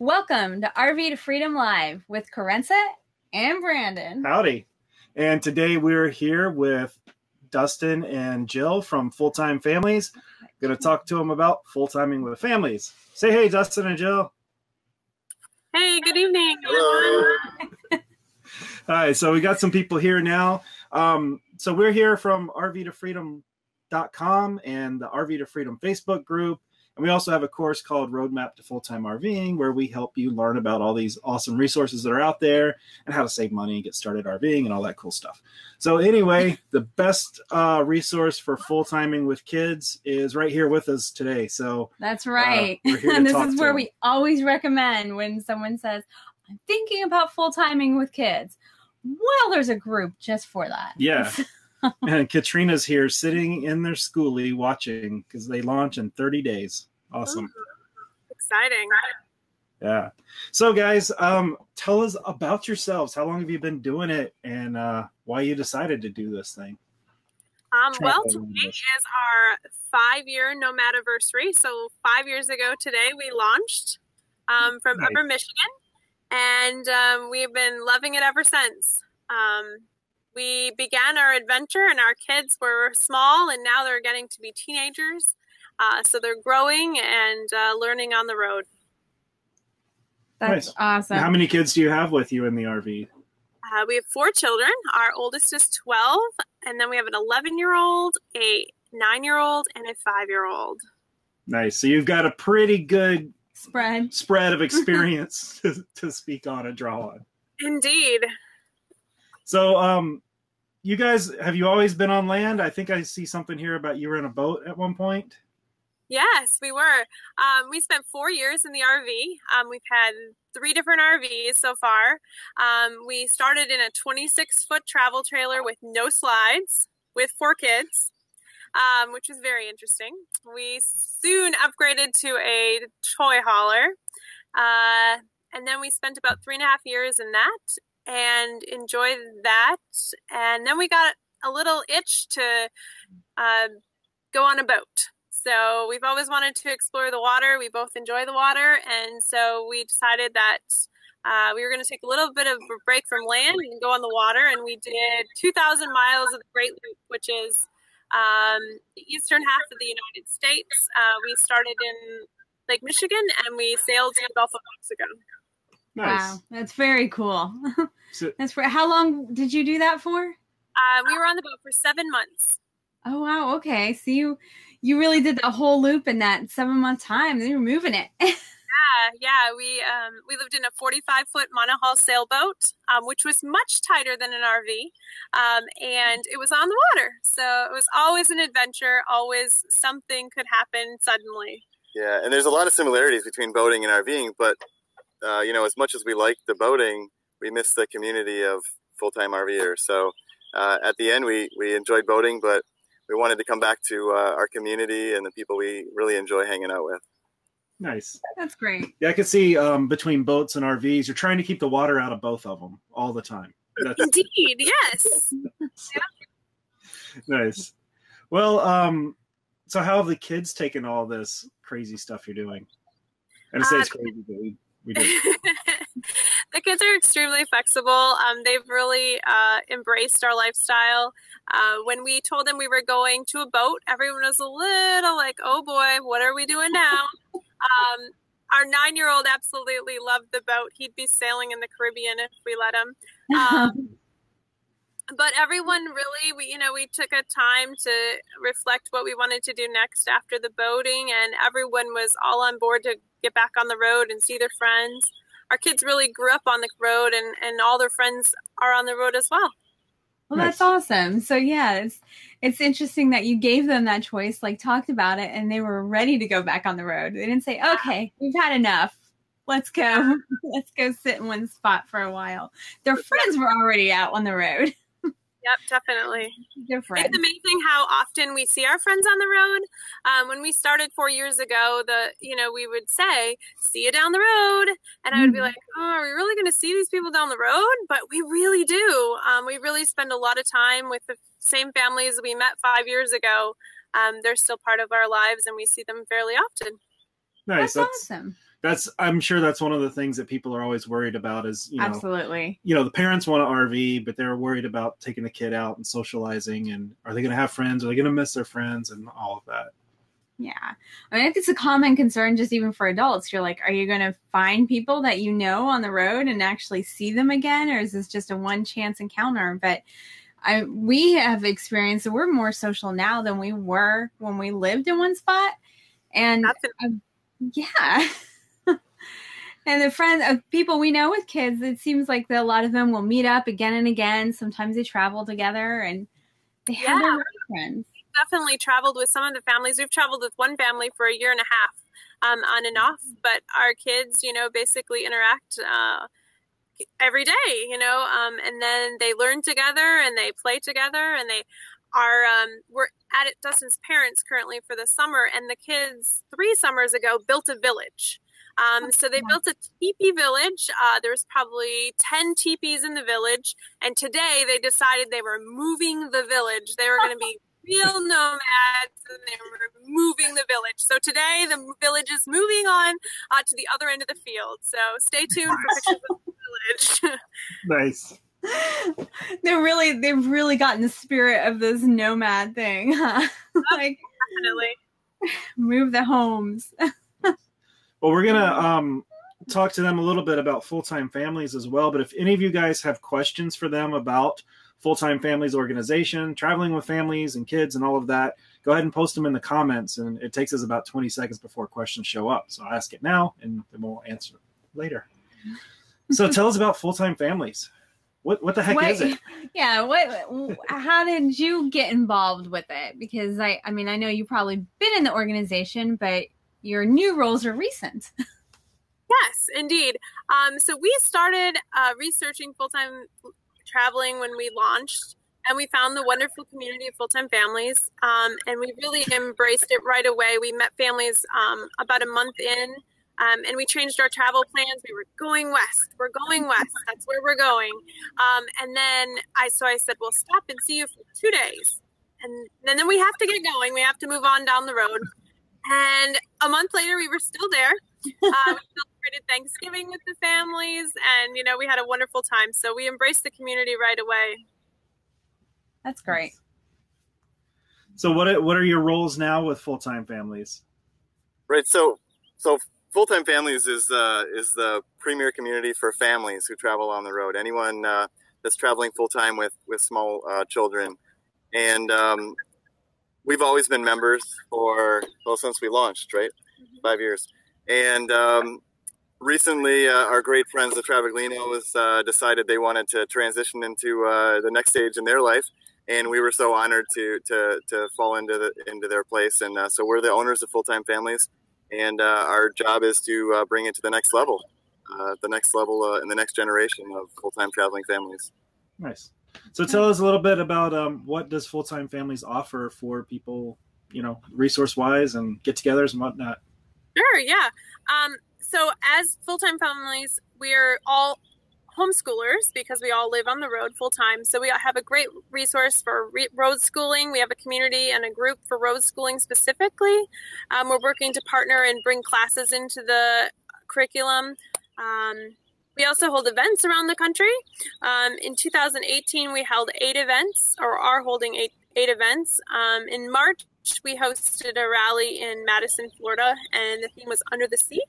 Welcome to RV to Freedom Live with Carenza and Brandon. Howdy. And today we're here with Dustin and Jill from FullTime Families. Going to talk to them about full-timing with families. Say hey, Dustin and Jill. Hey, good evening. Hello. Hi, so we got some people here now. So we're here from RVtofreedom.com and the RV to Freedom Facebook group. And we also have a course called Roadmap to Full-Time RVing, where we help you learn about all these awesome resources that are out there and how to save money and get started RVing and all that cool stuff. So anyway, the best resource for full-timing with kids is right here with us today. So that's right. And this is where we always recommend when someone says, I'm thinking about full-timing with kids. Well, there's a group just for that. Yeah. And Katrina's here sitting in their schoolie watching because they launch in 30 days. Awesome. Ooh, exciting. Yeah. So guys, tell us about yourselves. How long have you been doing it and why you decided to do this thing? Well, today is our 5-year Nomadiversary. So 5 years ago today, we launched from Nice. Upper Michigan, and we've been loving it ever since. We began our adventure and our kids were small, and now they're getting to be teenagers. So they're growing and learning on the road. That's Nice. awesome. How many kids do you have with you in the RV? We have 4 children. Our oldest is 12, and then we have an 11-year-old, a 9-year-old, and a 5-year-old. Nice. So you've got a pretty good spread of experience to speak on and draw on. Indeed. So you guys, have you always been on land? I think I see something here about you were in a boat at one point. Yes, we were. We spent 4 years in the RV. We've had 3 different RVs so far. We started in a 26-foot travel trailer with no slides with 4 kids, which was very interesting. We soon upgraded to a toy hauler. And then we spent about 3.5 years in that and enjoyed that. And then we got a little itch to go on a boat. So we've always wanted to explore the water. We both enjoy the water. And so we decided that we were going to take a little bit of a break from land and go on the water. And we did 2,000 miles of the Great Loop, which is the eastern half of the United States. We started in Lake Michigan and we sailed to the Gulf of Mexico. Nice. Wow, that's very cool. So, How long did you do that for? We were on the boat for 7 months. Oh, wow. Okay. So you really did the whole loop in that 7-month time. Then you were moving it. Yeah. We lived in a 45-foot monohull sailboat, which was much tighter than an RV, and it was on the water. So it was always an adventure. Always something could happen suddenly. Yeah, and there's a lot of similarities between boating and RVing, but as much as we like the boating, we miss the community of full-time RVers. So at the end, we enjoyed boating, but we wanted to come back to our community and the people we really enjoy hanging out with. nice. That's great. Yeah, I can see between boats and RVs, you're trying to keep the water out of both of them all the time. Indeed, yes. Nice. Well, so how have the kids taken all this crazy stuff you're doing? And I say it's crazy, but we do. The kids are extremely flexible. They've really embraced our lifestyle. When we told them we were going to a boat, everyone was a little like, oh boy, what are we doing now? Our 9-year-old absolutely loved the boat. He'd be sailing in the Caribbean if we let him. But everyone really, we took a time to reflect what we wanted to do next after the boating, and everyone was all on board to get back on the road and see their friends. Our kids really grew up on the road, and all their friends are on the road as well. Well, Nice. that's awesome. So yeah, it's interesting that you gave them that choice, like talked about it, and they were ready to go back on the road. They didn't say, okay, we've had enough. Let's go. Let's go sit in one spot for a while. Their friends were already out on the road. Yep, definitely. Different. It's amazing how often we see our friends on the road. When we started 4 years ago, we would say, see you down the road. And I would be like, oh, are we really going to see these people down the road? But we really do. We really spend a lot of time with the same families we met 5 years ago. They're still part of our lives and we see them fairly often. Nice. That's awesome. I'm sure that's one of the things that people are always worried about is, Absolutely. The parents want an RV, but they're worried about taking the kid out and socializing, and are they going to have friends? Are they going to miss their friends and all of that? Yeah. I mean, I think it's a common concern just even for adults. You're like, are you going to find people that on the road and actually see them again? Or is this just a one chance encounter? But we have experienced that we're more social now than we were when we lived in one spot. And yeah. And the friends of people we know with kids, it seems like a lot of them will meet up again and again. Sometimes they travel together and they have their friends. Definitely traveled with some of the families. We've traveled with one family for a year and a half, on and off, but our kids, basically interact every day, and then they learn together and they play together, and they are, we're at Dustin's parents currently for the summer, and the kids 3 summers ago built a village. So they built a teepee village. There was probably 10 teepees in the village, and today they decided they were moving the village. They were going to be real nomads, and they were moving the village. So today the village is moving on to the other end of the field. So stay tuned for pictures of the village. Nice. They've really gotten the spirit of this nomad thing, huh? Like, definitely. Move the homes. Well, we're going to talk to them a little bit about FullTime Families as well. But if any of you guys have questions for them about FullTime Families organization, traveling with families and kids and all of that, go ahead and post them in the comments. And it takes us about 20 seconds before questions show up. So ask it now, and then we'll answer it later. So tell us about FullTime Families. What the heck is it? Yeah. How did you get involved with it? Because I mean, I know you've probably been in the organization, but your new roles are recent. Yes, indeed. So we started researching full-time traveling when we launched, and we found the wonderful community of FullTime Families, and we really embraced it right away. We met families about a month in, and we changed our travel plans. We were going west. We're going west. That's where we're going. And then I said, we'll stop and see you for 2 days. And then we have to get going. We have to move on down the road. And a month later, we were still there. We celebrated Thanksgiving with the families, and, we had a wonderful time. So we embraced the community right away. That's great. So what are your roles now with FullTime Families? Right. So FullTime Families is the premier community for families who travel on the road. Anyone that's traveling full-time with small children. And we've always been members since we launched, right? 5 years. And recently, our great friends, the Travaglinos, decided they wanted to transition into the next stage in their life. And we were so honored to fall into their place. And so we're the owners of FullTime Families. And our job is to bring it to the next level in the next generation of full-time traveling families. Nice. So tell us a little bit about what does FullTime Families offer for people, resource-wise and get-togethers and whatnot. Sure, yeah. So as FullTime Families, we're all homeschoolers because we all live on the road full-time. So we have a great resource for road schooling. We have a community and a group for road schooling specifically. We're working to partner and bring classes into the curriculum. We also hold events around the country. In 2018, we held 8 events, or are holding eight events. In March, we hosted a rally in Madison, Florida, and the theme was Under the Sea.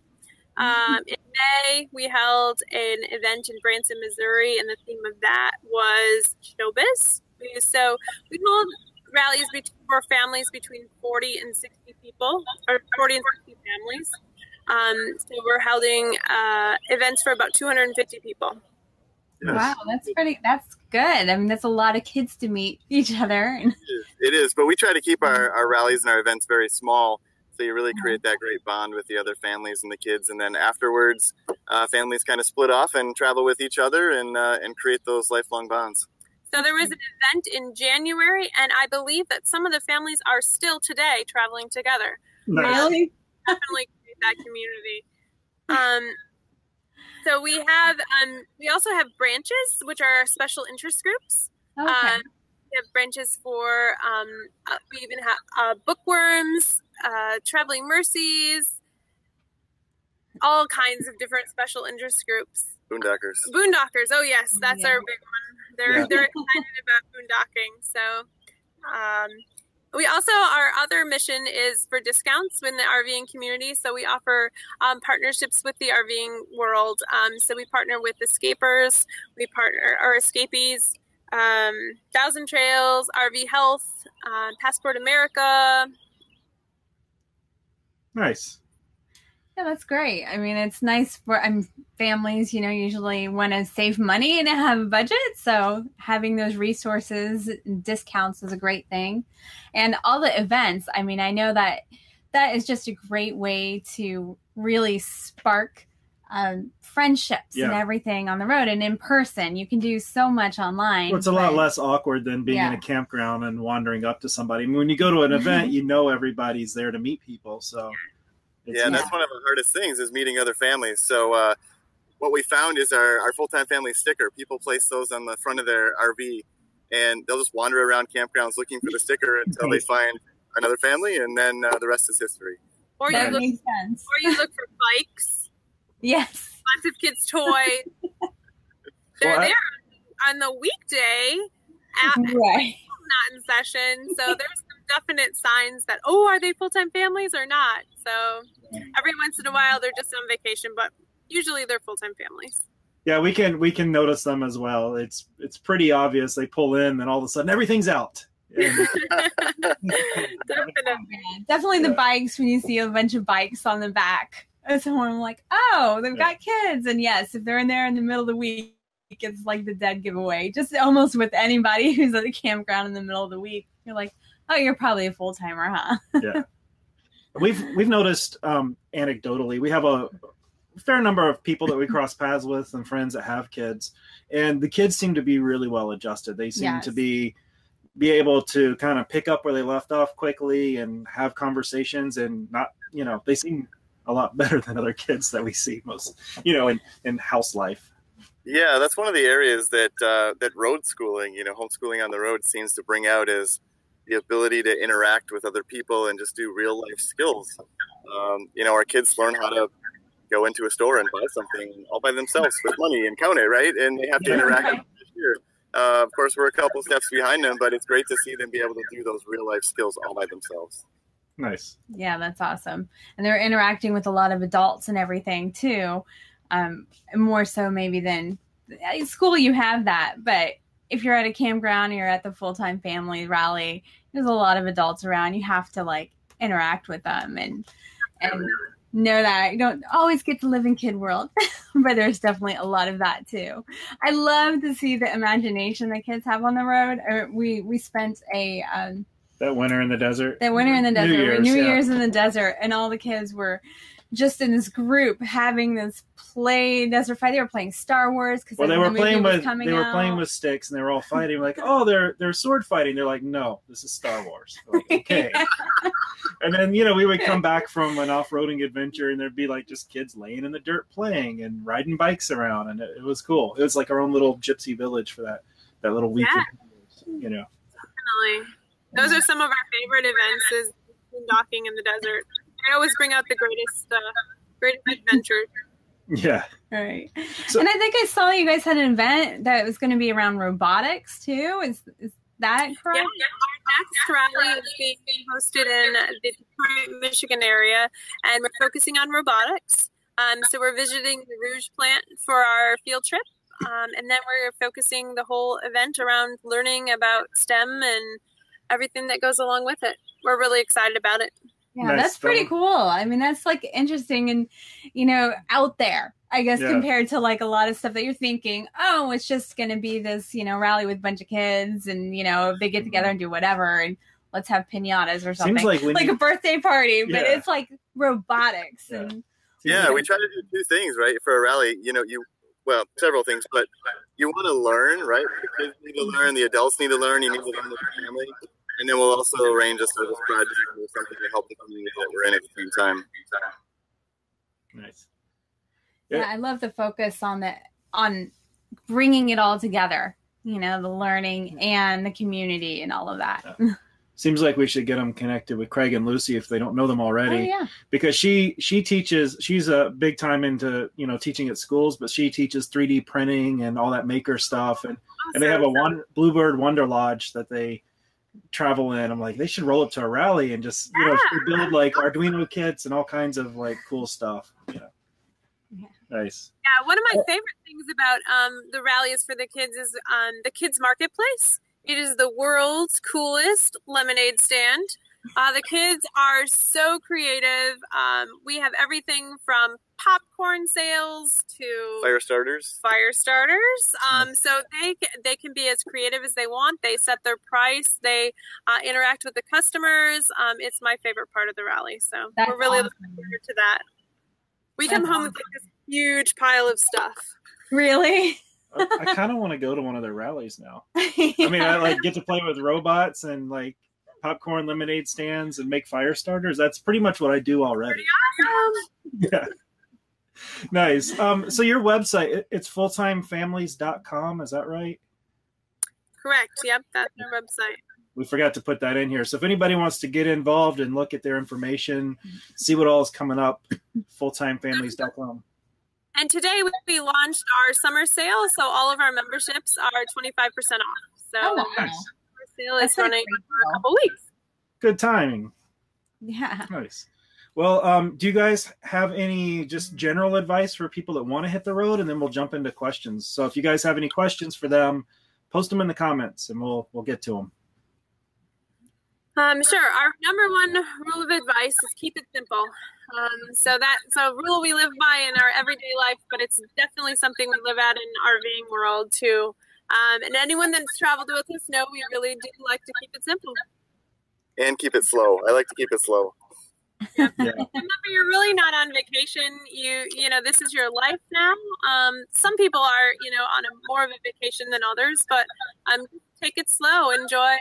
In May, we held an event in Branson, Missouri, and the theme of that was showbiz. So we hold rallies for families between 40 and 60 people, or 40 and 60 families. So we're holding events for about 250 people. Yes. Wow, that's good. I mean, that's a lot of kids to meet each other. It is, but we try to keep our rallies and our events very small, so you really create that great bond with the other families and the kids. And then afterwards, families kind of split off and travel with each other and create those lifelong bonds. So there was an event in January, and I believe that some of the families are still today traveling together. Really? Definitely create that community. So we also have branches, which are our special interest groups. Okay. We have branches for, we even have bookworms, traveling mercies. all kinds of different special interest groups. Boondockers. Oh yes, that's our big one. They're excited about boondocking. So we also, our other mission is for discounts in the RVing community. So we offer partnerships with the RVing world. So we partner with Escapers, Escapees, Thousand Trails, RV Health, Passport America. Nice. Yeah, that's great. I mean, it's nice for families, usually want to save money and have a budget. So having those resources and discounts is a great thing. And all the events, I mean, I know that is just a great way to really spark friendships and everything on the road and in person. You can do so much online. Well, it's a lot less awkward than being in a campground and wandering up to somebody. I mean, when you go to an event, everybody's there to meet people. So that's one of the hardest things is meeting other families. So what we found is our full-time family sticker. People place those on the front of their RV, and they'll just wander around campgrounds looking for the sticker until they find another family, and then the rest is history. Or you look for bikes. Yes. Lots of kids' toys. They're there on the weekday not in session. So there's some definite signs that, are they full-time families or not? So every once in a while they're just on vacation, but usually they're full-time families. Yeah, we can notice them as well. It's pretty obvious. They pull in and all of a sudden everything's out. Definitely the bikes, when you see a bunch of bikes on the back. Someone like, they've got kids. And yes, if they're in there in the middle of the week, it's like the dead giveaway. Just almost with anybody who's at a campground in the middle of the week, you're like, you're probably a full-timer, huh? Yeah. We've noticed anecdotally, we have a fair number of people that we cross paths with and friends that have kids, and the kids seem to be really well adjusted. They seem to be able to kind of pick up where they left off quickly and have conversations, and not, they seem a lot better than other kids that we see most, in house life. Yeah, that's one of the areas that road schooling, homeschooling on the road seems to bring out is the ability to interact with other people and just do real life skills. Our kids learn how to go into a store and buy something all by themselves with money and count it, right? And they have to interact with the cashier. Of course, we're a couple steps behind them, but it's great to see them be able to do those real life skills all by themselves. Nice. Yeah, that's awesome. And they're interacting with a lot of adults and everything too. More so maybe than at school you have that, but if you're at a campground, you're at the full-time family rally, there's a lot of adults around. You have to interact with them and know that you don't always get to live in kid world, but there's definitely a lot of that too. I love to see the imagination that kids have on the road. We spent that winter in the desert. New Year's in the desert, and all the kids were just in this group having this desert fight. They were playing Star Wars because they were playing with sticks, and they were all fighting. Like, they're sword fighting. They're like, no, this is Star Wars. Like, okay. And then we would come back from an off-roading adventure, and there'd be just kids laying in the dirt playing and riding bikes around, and it was cool. It was like our own little gypsy village for that little weekend. Definitely. Those are some of our favorite events, is boondocking in the desert. I always bring out the greatest adventures. Yeah. All right. So, and I think I saw you guys had an event that was going to be around robotics too. Is that correct? Yeah. Our next rally is being hosted in the Detroit, Michigan area, and we're focusing on robotics. So we're visiting the Rouge plant for our field trip, and then we're focusing the whole event around learning about STEM and everything that goes along with it. We're really excited about it. Yeah, nice. That's pretty cool. I mean, that's interesting and, out there, I guess, compared to a lot of stuff that you're thinking, it's just going to be this, rally with a bunch of kids and, they get together and do whatever and let's have piñatas or something. Seems like a birthday party, but it's robotics. Yeah. And we try to do two things, right? For a rally, several things, but you want to learn, right? The kids need to learn, the adults need to learn, you need to learn with the family. And then we'll also arrange a service project or something to help the community that we're in at the same time. Nice. Yeah, I love the focus on bringing it all together. The learning and the community and all of that. Yeah. Seems like we should get them connected with Craig and Lucy if they don't know them already. Oh, yeah. Because she teaches, she's a big time into, teaching at schools, but she teaches 3D printing and all that maker stuff. And they have a Bluebird Wonder Lodge that they travel in. I'm like, they should roll up to a rally and just, build like Arduino kits and all kinds of like cool stuff. Yeah. Nice. Yeah, one of my favorite things about the rallies for the kids is the kids marketplace. It is the world's coolest lemonade stand. The kids are so creative. We have everything from popcorn sales to fire starters. So they can be as creative as they want. They set their price. They interact with the customers. It's my favorite part of the rally. So we're really looking forward to that. We come home with this huge pile of stuff. Really? I kind of want to go to one of their rallies now. I mean, I like get to play with robots and like popcorn lemonade stands and make fire starters. That's pretty much what I do already. Pretty awesome. Yeah. Nice. So your website, it's FullTimeFamilies.com. Is that right? Correct. Yep. That's our website. We forgot to put that in here. So if anybody wants to get involved and look at their information, see what all is coming up, FullTimeFamilies.com. And today we launched our summer sale, so all of our memberships are 25% off. So wow. Our sale is running for a couple weeks. Good timing. Yeah. Nice. Well, do you guys have any just general advice for people that want to hit the road? And then we'll jump into questions. So if you guys have any questions for them, post them in the comments and we'll get to them. Sure. Our number one rule of advice is keep it simple. So that's a rule we live by in our everyday life, but it's definitely something we live at in RVing world too. And anyone that's traveled with us know we really do like to keep it simple. And keep it slow. I like to keep it slow. Yeah. Remember, you're really not on vacation. You know, this is your life now. Some people are, on more of a vacation than others, but take it slow. Enjoy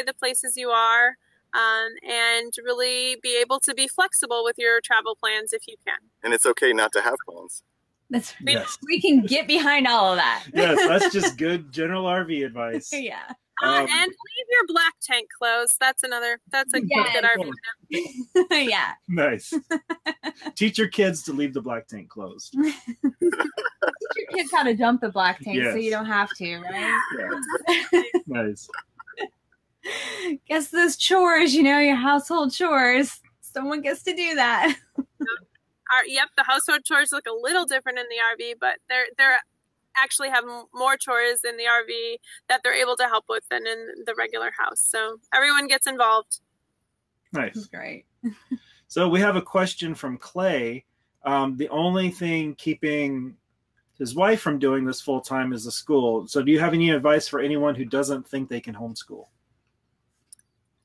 the places you are, and really be able to be flexible with your travel plans if you can. And it's okay not to have plans. We can get behind all of that. Yes, that's just good general RV advice. Yeah. And leave your black tank closed. That's a good RV tip. Yeah. Nice. Teach your kids to leave the black tank closed. Teach your kids how to dump the black tank so you don't have to, right? Yeah. Nice. Guess those chores, your household chores. Someone gets to do that. The household chores look a little different in the RV, but they're actually have more chores in the RV that they're able to help with than in the regular house. So everyone gets involved. Nice. That's great. So we have a question from Clay. The only thing keeping his wife from doing this full time is the school. So do you have any advice for anyone who doesn't think they can homeschool?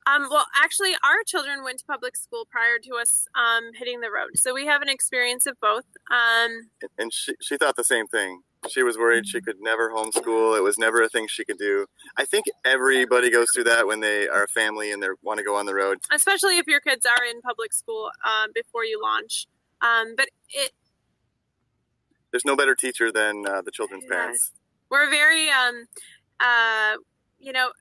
Well, actually, our children went to public school prior to us hitting the road. So we have an experience of both. And she thought the same thing. She was worried she could never homeschool. It was never a thing she could do. I think everybody goes through that when they are a family and they want to go on the road. Especially if your kids are in public school before you launch. But there's no better teacher than the children's parents. We're very,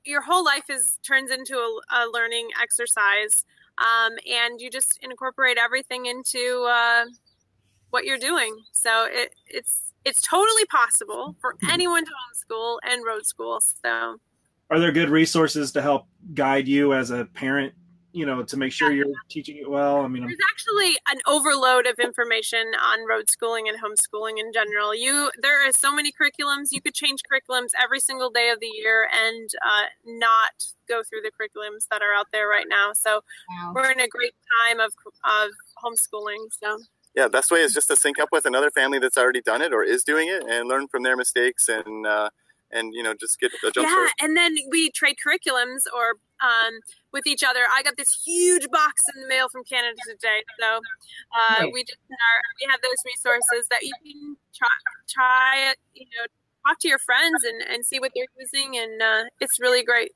your whole life turns into a learning exercise. And you just incorporate everything into what you're doing. So it's totally possible for anyone to homeschool and road school. So, are there good resources to help guide you as a parent, to make sure you're teaching it well? I mean, there's actually an overload of information on road schooling and homeschooling in general. There are so many curriculums. You could change curriculums every single day of the year and not go through the curriculums that are out there right now. So we're in a great time of homeschooling. So. Yeah, best way is just to sync up with another family that's already done it or is doing it and learn from their mistakes and just get a jump start. Yeah, and then we trade curriculums or with each other. I got this huge box in the mail from Canada today. So we have those resources that you can try it, talk to your friends and see what they're using, and it's really great.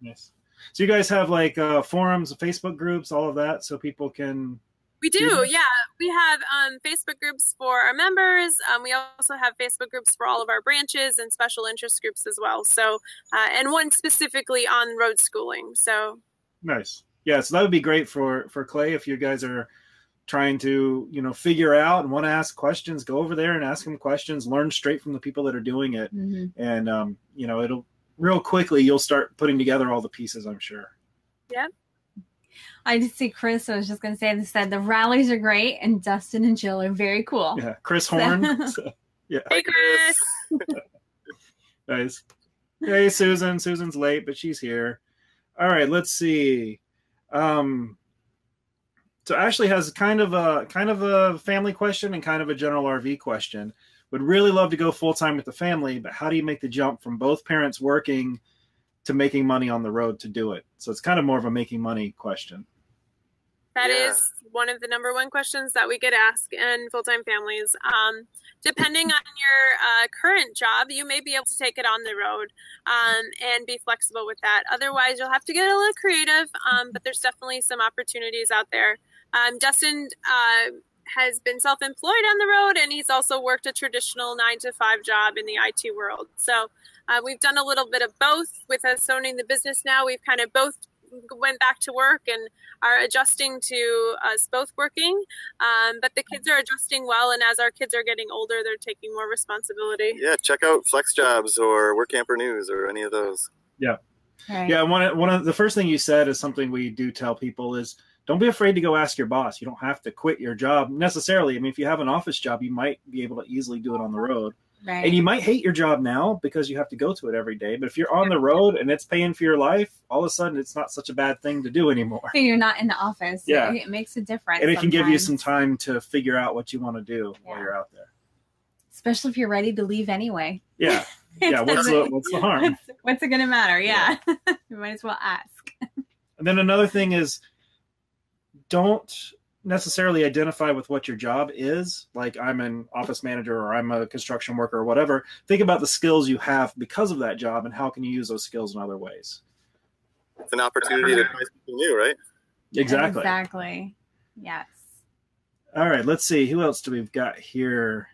Nice. So you guys have like forums, Facebook groups, all of that, so people can... We do, yeah. We have Facebook groups for our members. We also have Facebook groups for all of our branches and special interest groups as well. So, and one specifically on road schooling. So, Nice. Yeah, so that would be great for Clay if you guys are trying to, figure out and want to ask questions, go over there and ask them questions, learn straight from the people that are doing it. Mm-hmm. And, it'll real quickly, you'll start putting together all the pieces, I'm sure. Yeah. I just see Chris. I was just going to say, they said the rallies are great and Dustin and Jill are very cool. Yeah. Chris Horn. So, yeah. Hey, Chris. Nice. Hey, Susan. Susan's late, but she's here. All right. Let's see. So Ashley has kind of a family question and kind of a general RV question. Would really love to go full-time with the family, but how do you make the jump from both parents working to making money on the road to do it? So it's kind of more of a making money question. That is one of the number one questions that we get asked in full-time families. Depending on your current job, you may be able to take it on the road and be flexible with that. Otherwise, you'll have to get a little creative, but there's definitely some opportunities out there. Dustin has been self-employed on the road, and he's also worked a traditional 9-to-5 job in the IT world. So we've done a little bit of both. With us owning the business now, we've kind of both went back to work and are adjusting to us both working. But the kids are adjusting well, and as our kids are getting older, they're taking more responsibility. Yeah, check out Flex Jobs or Work Camper News or any of those. Yeah. Right. Yeah, one of the first thing you said is something we do tell people is don't be afraid to go ask your boss. You don't have to quit your job necessarily. I mean, if you have an office job, you might be able to easily do it on the road. Right. And you might hate your job now because you have to go to it every day. But if you're on the road and it's paying for your life, all of a sudden it's not such a bad thing to do anymore. You're not in the office. Yeah. It makes a difference. And it can give you some time to figure out what you want to do while you're out there. Especially if you're ready to leave anyway. Yeah. Yeah. What's the harm? What's it going to matter? Yeah. You might as well ask. And then another thing is don't necessarily identify with what your job is. Like I'm an office manager or I'm a construction worker or whatever. Think about the skills you have because of that job and how can you use those skills in other ways. It's an opportunity to try something new, right? Exactly. Exactly. Yes. All right. Let's see. Who else do we've got here?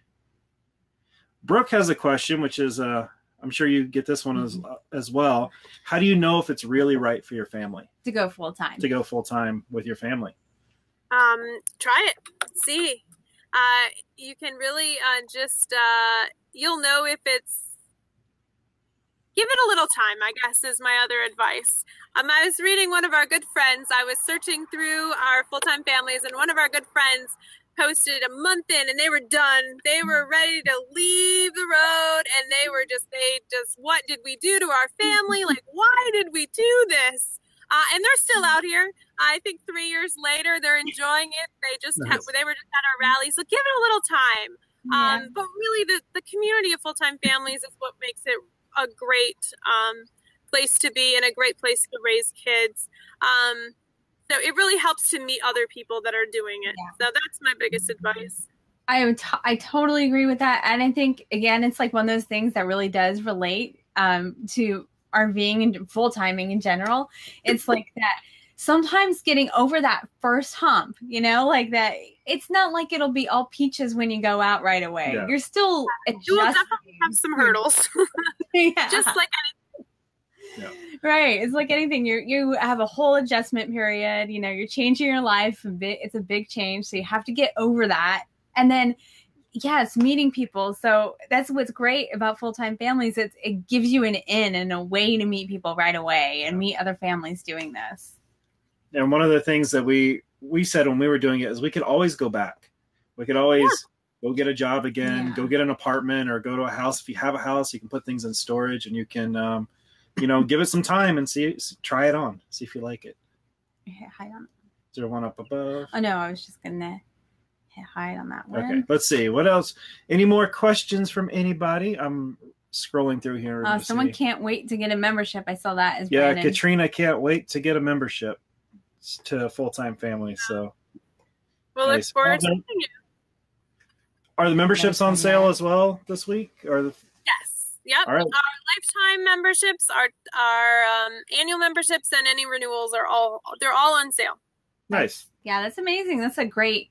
Brooke has a question, which is, I'm sure you get this one as well. How do you know if it's really right for your family? To go full-time. To go full-time with your family. Try it. See. You can really you'll know if it's, give it a little time, I guess, is my other advice. I was reading one of our good friends. I was searching through our full-time families, and one of our good friends posted a month in, and they were done. They were ready to leave the road, and they just, what did we do to our family? Like, why did we do this? And they're still out here. I think 3 years later, they're enjoying it. They were just at our rally. So give it a little time. But really, the community of full-time families is what makes it a great place to be and a great place to raise kids. So it really helps to meet other people that are doing it. Yeah. So that's my biggest advice. I totally agree with that. And I think, again, it's like one of those things that really does relate to RVing and full-timing in general. It's like that sometimes getting over that first hump, like that, it's not like it'll be all peaches when you go out right away. Yeah. You're still adjusting. You will definitely have some hurdles. Just like anything. Yeah. Right. It's like anything. You have a whole adjustment period. You're changing your life a bit. It's a big change. So you have to get over that. And then, yes, meeting people. So that's what's great about full-time families. It gives you an in and a way to meet people right away and meet other families doing this. And one of the things that we said when we were doing it is we could always go back. We could always go get a job again, go get an apartment or go to a house. If you have a house, you can put things in storage and you can, give it some time and try it on. See if you like it. Hide on. Is there one up above? Oh, no, I was just going to hide on that one. Okay, let's see. What else? Any more questions from anybody? I'm scrolling through here. Oh, someone can't wait to get a membership. I saw that as Brandon. Katrina can't wait to get a membership to full-time families. So we'll look forward to seeing you. Are the memberships on sale as well this week? Yes. Yep. All right. Our lifetime memberships, our annual memberships, and any renewals they're all on sale. Nice. Yeah, that's amazing. That's a great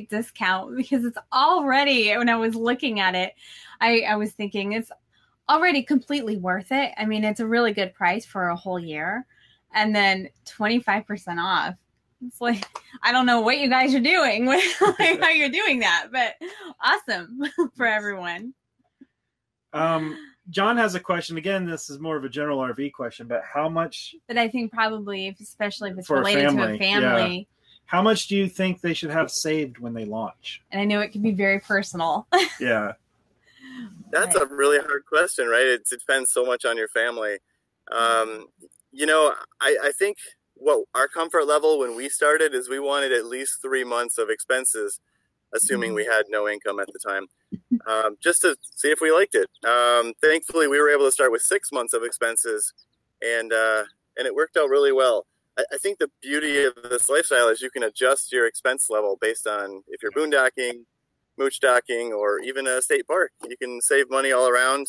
discount because it's already, when I was looking at it, I was thinking it's already completely worth it. I mean, it's a really good price for a whole year. and then 25% off. It's like, I don't know what you guys are doing, how you're doing that, but awesome for everyone. John has a question. Again, this is more of a general RV question, but how much? But I think probably, especially if it's for related to a family. Yeah. How much do you think they should have saved when they launch? And I know it can be very personal. Yeah. That's a really hard question, right? It depends so much on your family. You know, I think what our comfort level when we started is we wanted at least 3 months of expenses, assuming we had no income at the time, just to see if we liked it. Thankfully, we were able to start with 6 months of expenses, and it worked out really well. I think the beauty of this lifestyle is you can adjust your expense level based on if you're boondocking, mooch docking, or even a state park. You can save money all around.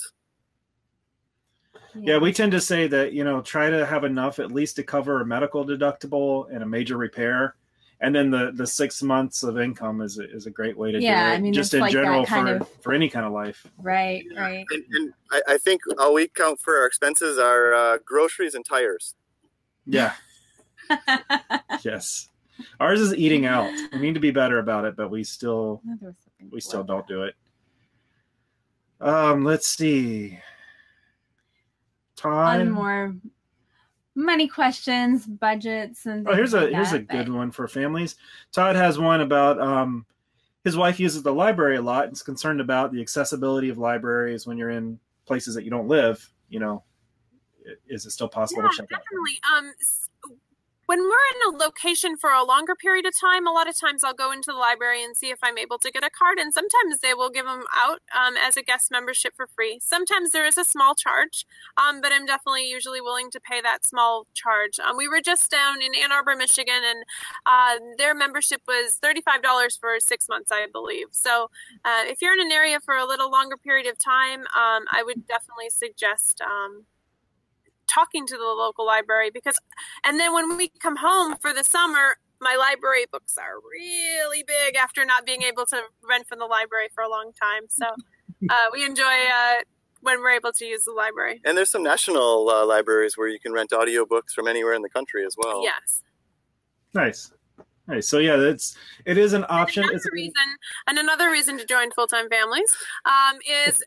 Yeah, we tend to say that, you know, try to have enough at least to cover a medical deductible and a major repair. And then the 6 months of income is a great way to do it. I mean, just in like general for any kind of life. Right, right. And I think all we count for our expenses are groceries and tires. Yeah. Yes. Ours is eating out. We need to be better about it, but we still don't do it. Let's see. Todd. On more money questions, budgets, and here's a good one for families. Todd has one about his wife uses the library a lot and is concerned about the accessibility of libraries when you're in places that you don't live. You know, is it still possible to check definitely. When we're in a location for a longer period of time, a lot of times I'll go into the library and see if I'm able to get a card, and sometimes they will give them out as a guest membership for free. Sometimes there is a small charge, but I'm definitely usually willing to pay that small charge. We were just down in Ann Arbor, Michigan, and their membership was $35 for 6 months, I believe. So if you're in an area for a little longer period of time, I would definitely suggest talking to the local library, and then when we come home for the summer, my library books are really big after not being able to rent from the library for a long time. So we enjoy when we're able to use the library. And there's some national libraries where you can rent audiobooks from anywhere in the country as well. Yes. Nice. So yeah, it is an option. Another reason to join FullTime Families is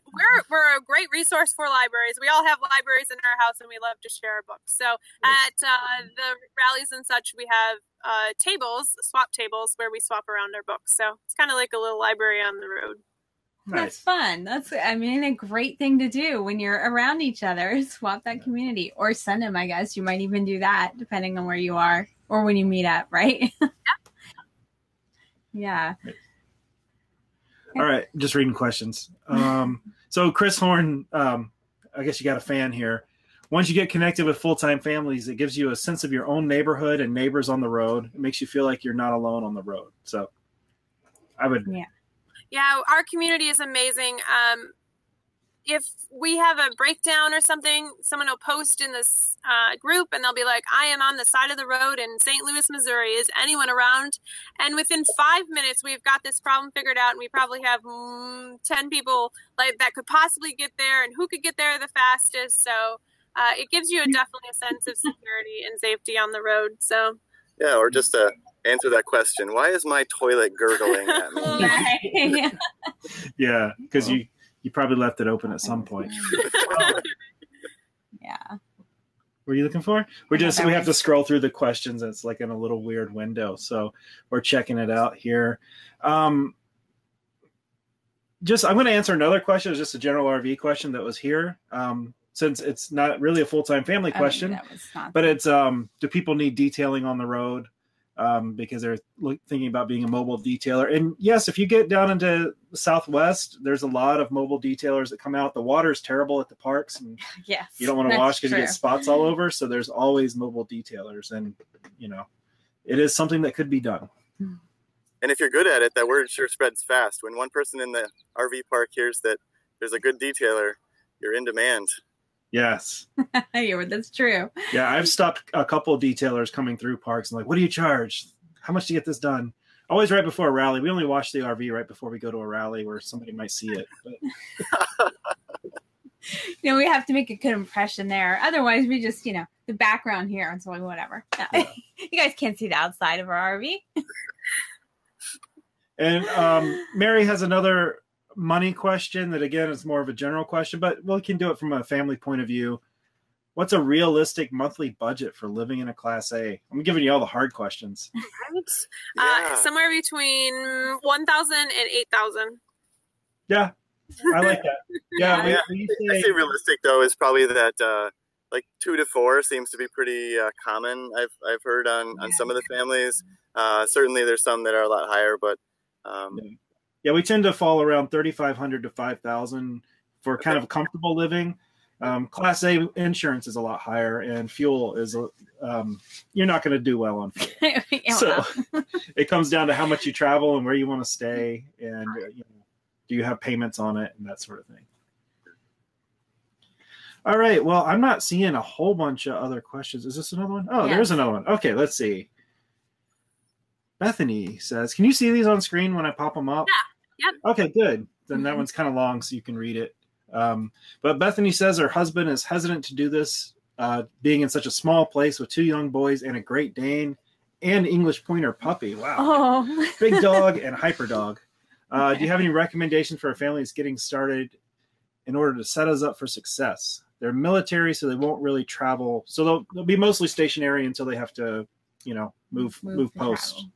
we're a great resource for libraries. We all have libraries in our house, and we love to share our books. So at the rallies and such, we have swap tables, where we swap around our books. So it's kind of like a little library on the road. Nice. That's fun. That's, I mean, a great thing to do when you're around each other. Swap that community, or send them. I guess you might even do that depending on where you are or when you meet up, right? Yeah. All right, just reading questions. So Chris Horn, I guess you got a fan here. Once you get connected with FullTime Families, it gives you a sense of your own neighborhood and neighbors on the road. It makes you feel like you're not alone on the road. So I would. Yeah, our community is amazing. If we have a breakdown or something, someone will post in this group, and they'll be like, I am on the side of the road in St. Louis, Missouri. Is anyone around? And within 5 minutes, we've got this problem figured out, and we probably have 10 people that could possibly get there, and who could get there the fastest. So it gives you definitely a sense of security and safety on the road. So yeah, or just to answer that question, why is my toilet gurgling at me? Yeah, because you probably left it open at some point. Yeah. What are you looking for? We have to scroll through the questions. It's like in a little weird window. So we're checking it out here. I'm going to answer another question. It's just a general RV question that was here. Since it's not really a FullTime family question, but it's, do people need detailing on the road? Because they're thinking about being a mobile detailer. And yes, if you get down into the Southwest, there's a lot of mobile detailers that come out. The water is terrible at the parks, and you don't want to wash because you get spots all over. So there's always mobile detailers, and it is something that could be done. And if you're good at it, that word sure spreads fast. When one person in the RV park hears that there's a good detailer, you're in demand. Yes. That's true. Yeah, I've stopped a couple of detailers coming through parks and like, what do you charge? How much to get this done? Always right before a rally. We only wash the RV right before we go to a rally where somebody might see it. But... we have to make a good impression there. Otherwise, we just, the background here and so whatever. Yeah. You guys can't see the outside of our RV. And Mary has another money question that, again, is more of a general question, but we can do it from a family point of view. What's a realistic monthly budget for living in a Class A? I'm giving you all the hard questions. Somewhere between 1,000 and 8,000. Yeah, I like that. Yeah, I say realistic though is probably that like 2 to 4 seems to be pretty common. I've heard on some of the families. Certainly, there's some that are a lot higher, but we tend to fall around 3,500 to 5,000 for kind of comfortable living. Class A insurance is a lot higher, and fuel is you're not going to do well on fuel. So it comes down to how much you travel and where you want to stay, and do you have payments on it and that sort of thing. All right. Well, I'm not seeing a whole bunch of other questions. Is this another one? Oh, yes. There's another one. Okay, let's see. Bethany says, can you see these on screen when I pop them up? Yeah. Yep. Okay, good. Then that one's kind of long, so you can read it. But Bethany says her husband is hesitant to do this, being in such a small place with 2 young boys and a Great Dane and English Pointer puppy. Wow. Oh. Big dog and hyper dog. Do you have any recommendations for our families getting started in order to set us up for success? They're military, so they won't really travel. So they'll be mostly stationary until they have to, move post.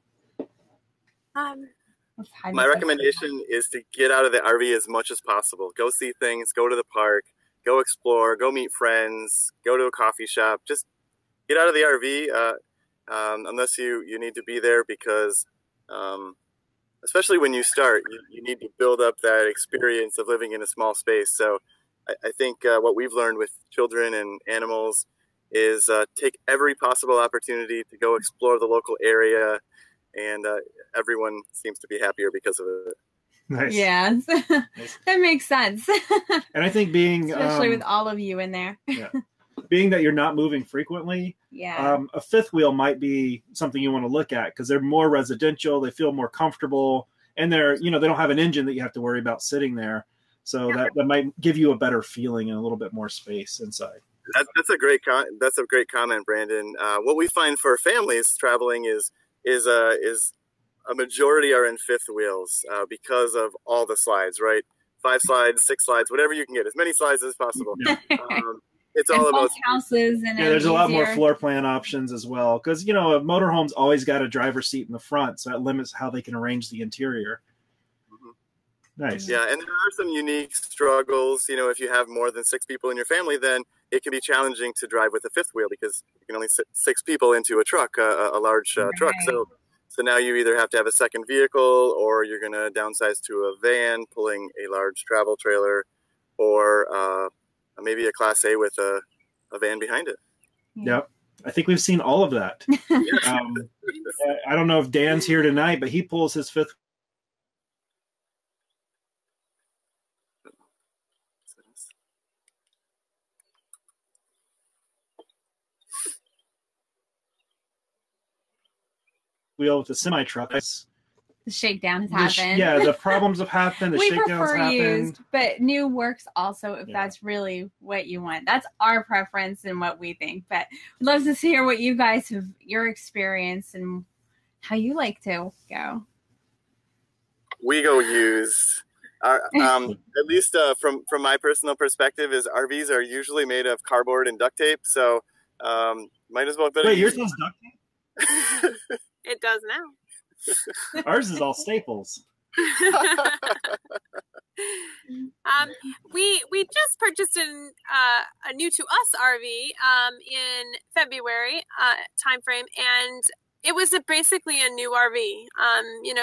My recommendation is to get out of the RV as much as possible. Go see things, go to the park, go explore, go meet friends, go to a coffee shop. Just get out of the RV unless you need to be there because especially when you start, you need to build up that experience of living in a small space. So I think what we've learned with children and animals is take every possible opportunity to go explore the local area, and everyone seems to be happier because of it. Nice. Yes, nice. That makes sense. And I think especially with all of you in there. Being that you're not moving frequently, a fifth wheel might be something you want to look at because they're more residential. They feel more comfortable, and they're they don't have an engine that you have to worry about sitting there. So that might give you a better feeling and a little bit more space inside. That's a great comment, Brandon. What we find for families traveling is a majority are in fifth wheels because of all the slides, right? 5 slides, 6 slides, whatever you can get, as many slides as possible. Yeah. It's all about houses, and there's a lot more floor plan options as well because a motorhome's always got a driver's seat in the front, so that limits how they can arrange the interior. Nice. Yeah, and there are some unique struggles. If you have more than 6 people in your family, then it can be challenging to drive with a fifth wheel because you can only sit 6 people into a truck, a large truck. So now you either have to have a second vehicle, or you're going to downsize to a van pulling a large travel trailer, or maybe a Class A with a van behind it. Yep. I think we've seen all of that. I don't know if Dan's here tonight, but he pulls his fifth wheel with the semi truck. The shakedown has happened. The problems have happened. The shakedowns happened. Used, but new works also if that's really what you want. That's our preference and what we think. But we'd love to hear what you guys have, your experience and how you like to go. We go used. At least from my personal perspective, is RVs are usually made of cardboard and duct tape. So might as well. Wait, yours has duct tape? It does now. Ours is all staples. We just purchased a new to us RV in February timeframe, and it was basically a new RV.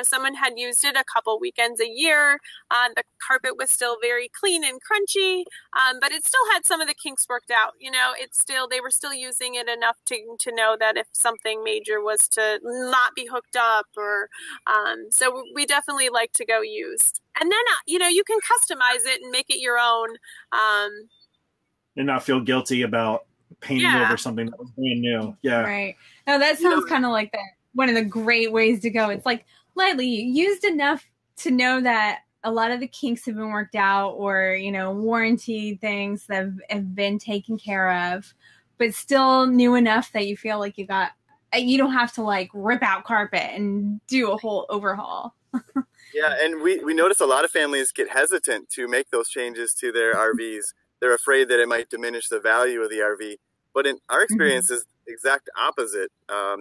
Someone had used it a couple weekends a year. The carpet was still very clean and crunchy, but it still had some of the kinks worked out. They were still using it enough to know that if something major was to not be hooked up, or so we definitely like to go used. And then you can customize it and make it your own, and not feel guilty about painting over something that was brand new. Yeah. Right. No, that sounds kind of like one of the great ways to go. It's like lightly used enough to know that a lot of the kinks have been worked out, or, you know, warranty things that have been taken care of, but still new enough that you feel like you don't have to like rip out carpet and do a whole overhaul. Yeah, and we notice a lot of families get hesitant to make those changes to their RVs. They're afraid that it might diminish the value of the RV. But in our experience is the exact opposite.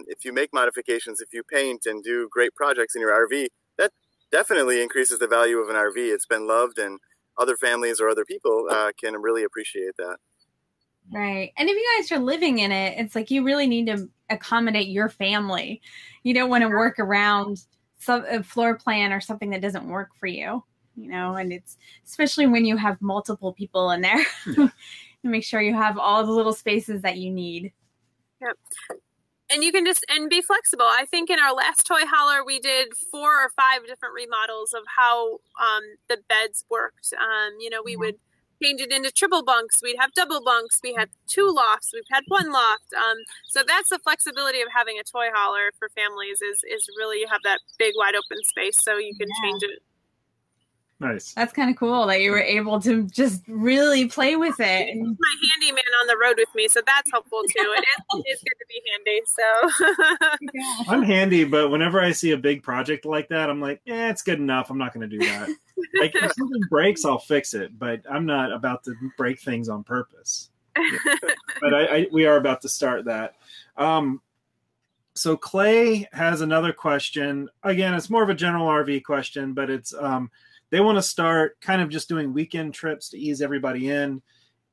If you make modifications, if you paint and do great projects in your RV, that definitely increases the value of an RV. It's been loved, and other families or other people can really appreciate that. Right. And if you guys are living in it, it's like you really need to accommodate your family. You don't want to work around a floor plan or something that doesn't work for you, you know, and it's especially when you have multiple people in there. Make sure you have all the little spaces that you need. Yep. And you can and be flexible. I think in our last toy hauler, we did 4 or 5 different remodels of how the beds worked. You know, we would change it into triple bunks. We'd have double bunks. We had 2 lofts. We've had 1 loft. So that's the flexibility of having a toy hauler for families is really you have that big wide open space so you can change it. Nice. That's kind of cool that you were able to just really play with it. And my handyman on the road with me, so that's helpful too. It is good to be handy. So I'm handy, but whenever I see a big project like that, I'm like, it's good enough. I'm not going to do that. Like if something breaks, I'll fix it, but I'm not about to break things on purpose. But we are about to start that. So Clay has another question. Again, it's more of a general RV question, but it's they want to start kind of just doing weekend trips to ease everybody in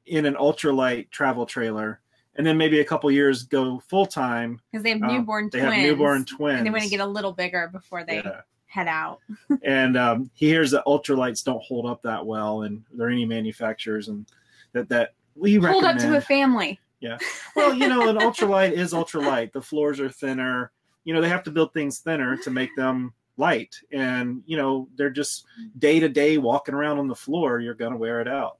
an ultralight travel trailer, and then maybe a couple years go full time because they have newborn twins. They have newborn twins, and they want to get a little bigger before they head out. And he hears that ultralights don't hold up that well, and there are any manufacturers, and that we recommend hold up to a family. Yeah, well, you know, an ultralight is ultralight. The floors are thinner. You know, they have to build things thinner to make them light, and you know they're just day to day walking around on the floor. You're gonna wear it out.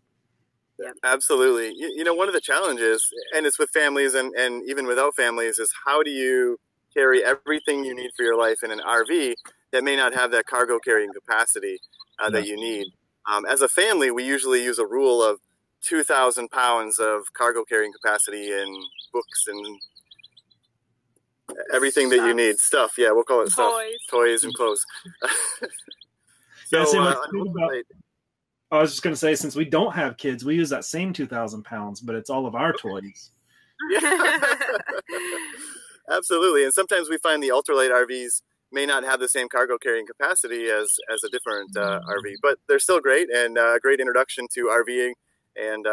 Yeah, absolutely. You know, one of the challenges, and it's with families and even without families, is how do you carry everything you need for your life in an RV that may not have that cargo carrying capacity that you need. As a family, we usually use a rule of 2,000 pounds of cargo carrying capacity in books and everything that you need. Stuff, yeah, we'll call it stuff. Toys and clothes. I was just going to say, since we don't have kids, we use that same 2,000 pounds, but it's all of our toys. Yeah. Absolutely. And sometimes we find the ultralight RVs may not have the same cargo carrying capacity as a different RV, but they're still great and a great introduction to RVing. And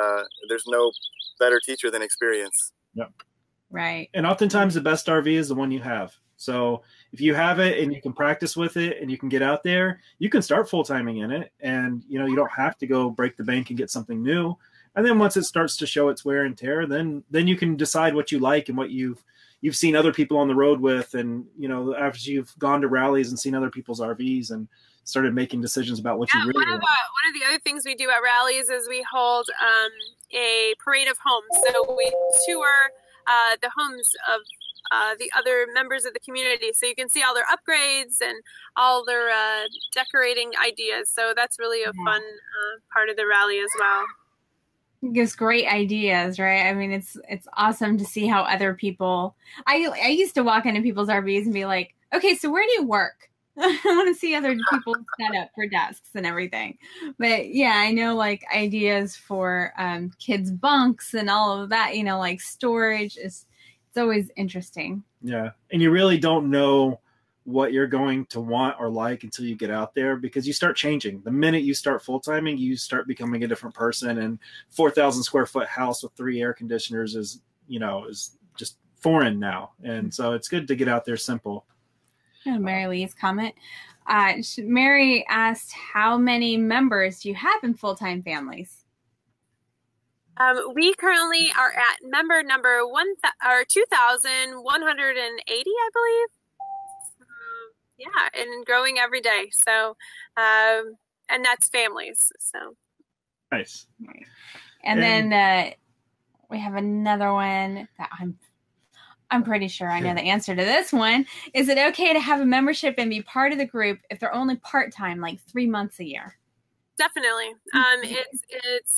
there's no better teacher than experience. Yep. Right. And oftentimes the best RV is the one you have. So if you have it and you can practice with it and you can get out there, you can start full-timing in it. And, you know, you don't have to go break the bank and get something new. And then once it starts to show its wear and tear, then you can decide what you like and what you've seen other people on the road with. And, you know, after you've gone to rallies and seen other people's RVs and started making decisions about what you really want. One of the other things we do at rallies is we hold a parade of homes. So we tour the homes of the other members of the community, so you can see all their upgrades and all their decorating ideas. So that's really a fun part of the rally as well. It gives great ideas, right? I mean, it's awesome to see how other people. I used to walk into people's RVs and be like, okay, so where do you work? I want to see other people set up for desks and everything. But yeah, I know like ideas for kids' bunks and all of that, you know, like storage it's always interesting. Yeah. And you really don't know what you're going to want or like until you get out there, because you start changing. The minute you start full-timing, you start becoming a different person, and 4,000 square foot house with 3 air conditioners is just foreign now. And so it's good to get out there simple. Mary Lee's comment. Mary asked, how many members do you have in full-time families? We currently are at member number 2,180, I believe. Yeah, and growing every day. So, and that's families. So nice. And then we have another one that I'm pretty sure I know the answer to this one. Is it okay to have a membership and be part of the group if they're only part-time, like 3 months a year? Definitely.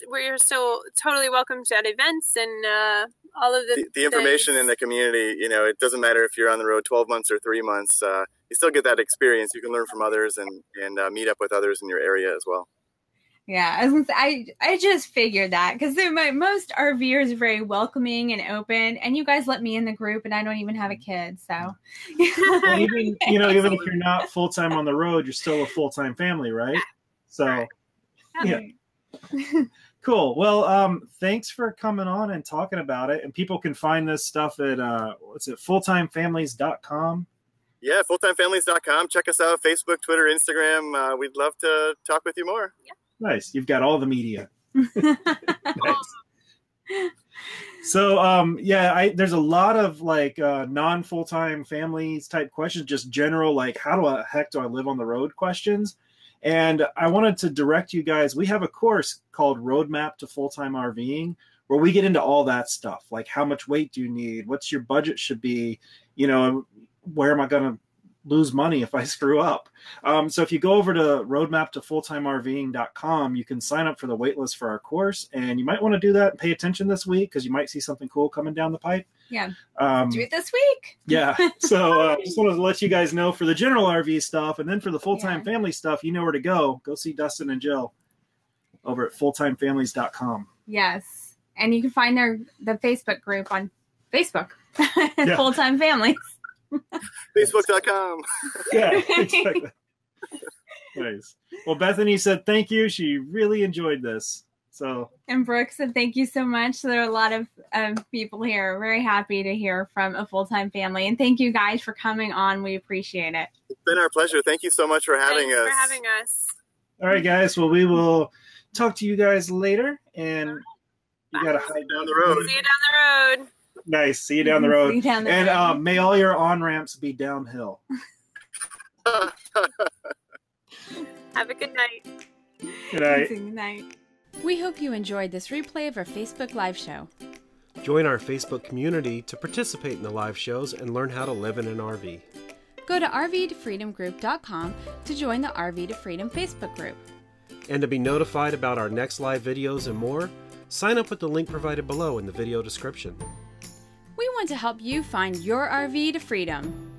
We're still totally welcome at events and all of the information in the community. You know, it doesn't matter if you're on the road 12 months or 3 months. You still get that experience. You can learn from others and meet up with others in your area as well. Yeah, I just figured that because most RVers are very welcoming and open, and you guys let me in the group, and I don't even have a kid, so. Well, even if you're not full-time on the road, you're still a full-time family, right? So, yeah. Cool. Well, thanks for coming on and talking about it. And people can find this stuff at FullTimeFamilies.com. Yeah, FullTimeFamilies.com. Check us out: Facebook, Twitter, Instagram. We'd love to talk with you more. Yeah. Nice. You've got all the media. Nice. So, there's a lot of like non-full-time families type questions, just general, like how the heck do I live on the road questions. And I wanted to direct you guys. We have a course called Roadmap to Full-Time RVing, where we get into all that stuff, like how much weight do you need? What's your budget should be? You know, where am I going to lose money if I screw up? So if you go over to roadmaptofulltimerving.com, you can sign up for the waitlist for our course. And you might want to do that and pay attention this week because you might see something cool coming down the pipe. Yeah. Do it this week. Yeah. So just wanted to let you guys know for the general RV stuff, and then for the full-time family stuff, you know where to go. Go see Dustin and Jill over at fulltimefamilies.com. Yes. And you can find the Facebook group on Facebook. Full-Time Families. Facebook.com. Yeah, exactly. Nice. Well, Bethany said thank you. She really enjoyed this. So. And Brooke said thank you so much. So there are a lot of people here. Very happy to hear from a full-time family. And thank you guys for coming on. We appreciate it. It's been our pleasure. Thank you so much for having us. Thanks for having us. All right, guys. Well, we will talk to you guys later. And you got to hide down the road. See you down the road. Nice. See you down the road. See you down the road. And may all your on-ramps be downhill. Have a good night. Good night. Good night. We hope you enjoyed this replay of our Facebook live show. Join our Facebook community to participate in the live shows and learn how to live in an RV. Go to rvtofreedomgroup.com to join the RV to Freedom Facebook group. And to be notified about our next live videos and more, sign up with the link provided below in the video description. We want to help you find your RV to freedom.